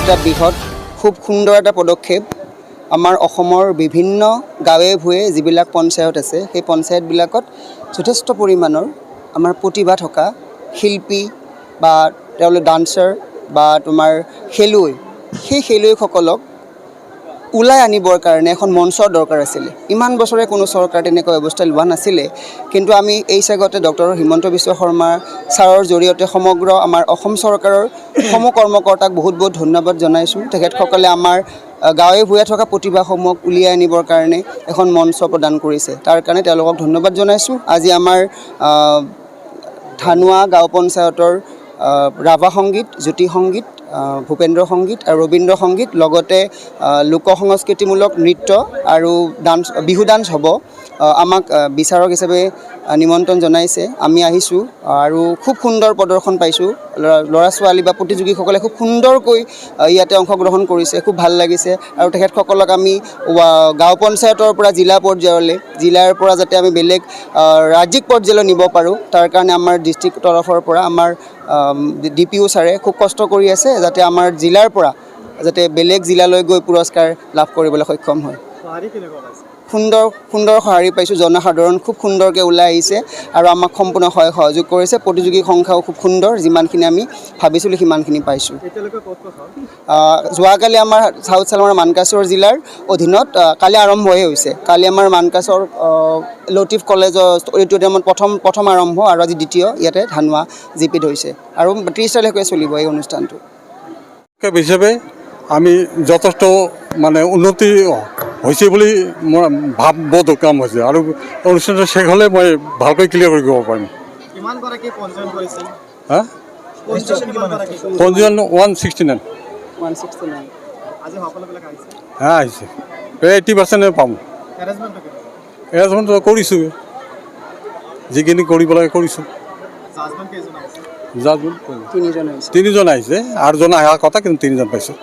এটা বৃহৎ খুব সুন্দৰ এটা পদক্ষেপ। আমাৰ অসমৰ বিভিন্ন গাঁৱে ভূঞে যিবিলাক পঞ্চায়ত আছে সেই পঞ্চায়তবিলাকত যথেষ্ট পৰিমাণৰ আমাৰ প্ৰতিভা থকা শিল্পী বা তেওঁলোক ডান্সাৰ বা তোমাৰ খেলুৱৈ, সেই খেলুৱৈসকলক ওলাই আনিবৰ কাৰণে এখন মঞ্চৰ দৰকাৰ আছিলে। ইমান বছৰে কোনো চৰকাৰ তেনেকুৱা ব্যৱস্থা লোৱা নাছিলে, কিন্তু আমি এই চেগতে ডক্টৰ হিমন্ত বিশ্ব শৰ্মা ছাৰৰ জৰিয়তে সমগ্ৰ আমাৰ অসম চৰকাৰৰ সম কৰ্মকৰ্তাক বহুত বহুত ধন্যবাদ জনাইছোঁ। তেখেতসকলে আমাৰ গাঁৱে ভূঞে থকা প্ৰতিভাসমূহক উলিয়াই আনিবৰ কাৰণে এখন মঞ্চ প্ৰদান কৰিছে, তাৰ কাৰণে তেওঁলোকক ধন্যবাদ জনাইছোঁ। আজি আমাৰ ধানুৱা গাঁও পঞ্চায়তৰ ৰাভা সংগীত, জ্যোতি সংগীত, ভূপেন্দ্ৰ সংগীত আৰু ৰবীন্দ্ৰ সংগীত, লগতে লোক সংস্কৃতিমূলক নৃত্য আৰু ডান্স, বিহু ডান্স হ'ব। আমাক বিচাৰক হিচাপে নিমন্ত্ৰণ জনাইছে, আমি আহিছোঁ আৰু খুব সুন্দৰ প্ৰদৰ্শন পাইছোঁ। ল'ৰা ছোৱালী বা প্ৰতিযোগীসকলে খুব সুন্দৰকৈ ইয়াতে অংশগ্ৰহণ কৰিছে, খুব ভাল লাগিছে। আৰু তেখেতসকলক আমি গাঁও পঞ্চায়তৰ পৰা জিলা পৰ্যায়লৈ, জিলাৰ পৰা যাতে আমি বেলেগ ৰাজ্যিক পৰ্যায়লৈ নিব পাৰোঁ, তাৰ কাৰণে আমাৰ ডিষ্ট্ৰিক্ট তৰফৰ পৰা আমাৰ DPO ছাৰে খুব কষ্ট কৰি আছে, যাতে আমাৰ জিলাৰ পৰা যাতে বেলেগ জিলালৈ গৈ পুৰস্কাৰ লাভ কৰিবলৈ সক্ষম হয়। সুন্দৰ সঁহাৰি পাইছোঁ। জনসাধাৰণ খুব সুন্দৰকৈ ওলাই আহিছে আৰু আমাক সম্পূৰ্ণ সহযোগ কৰিছে। প্ৰতিযোগীৰ সংখ্যাও খুব সুন্দৰ, যিমানখিনি আমি ভাবিছিলোঁ সিমানখিনি পাইছোঁ। যোৱাকালি আমাৰ চাউথ চালমাৰা মানকাছৰ জিলাৰ অধীনত কালি আৰম্ভহে হৈছে। কালি আমাৰ মানকাছৰ লটিফ কলেজৰ অডিটৰিয়ামত প্ৰথম আৰম্ভ আৰু আজি দ্বিতীয় ইয়াতে ধানুৱা জিপিত হৈছে আৰু 30 তাৰিখলৈকে চলিব এই অনুষ্ঠানটো। হিচাপে আমি যথেষ্ট মানে উন্নতি হৈছে বুলি মোৰ বোধ কাম হৈছে আৰু অনুষ্ঠানটো শেষ হ'লে মই ভালকৈ ক্লিয়াৰ কৰি দিব পাৰিম। পঞ্জীয়ন 169 আহিছে। 80% পাম। এৰেঞ্জমেণ্ট কৰিছোঁ, যিখিনি কৰিব লাগে কৰিছোঁ। জাজমেণ্ট 3জন আহিছে, 8জন অহাৰ কথা, কিন্তু 3জন পাইছোঁ।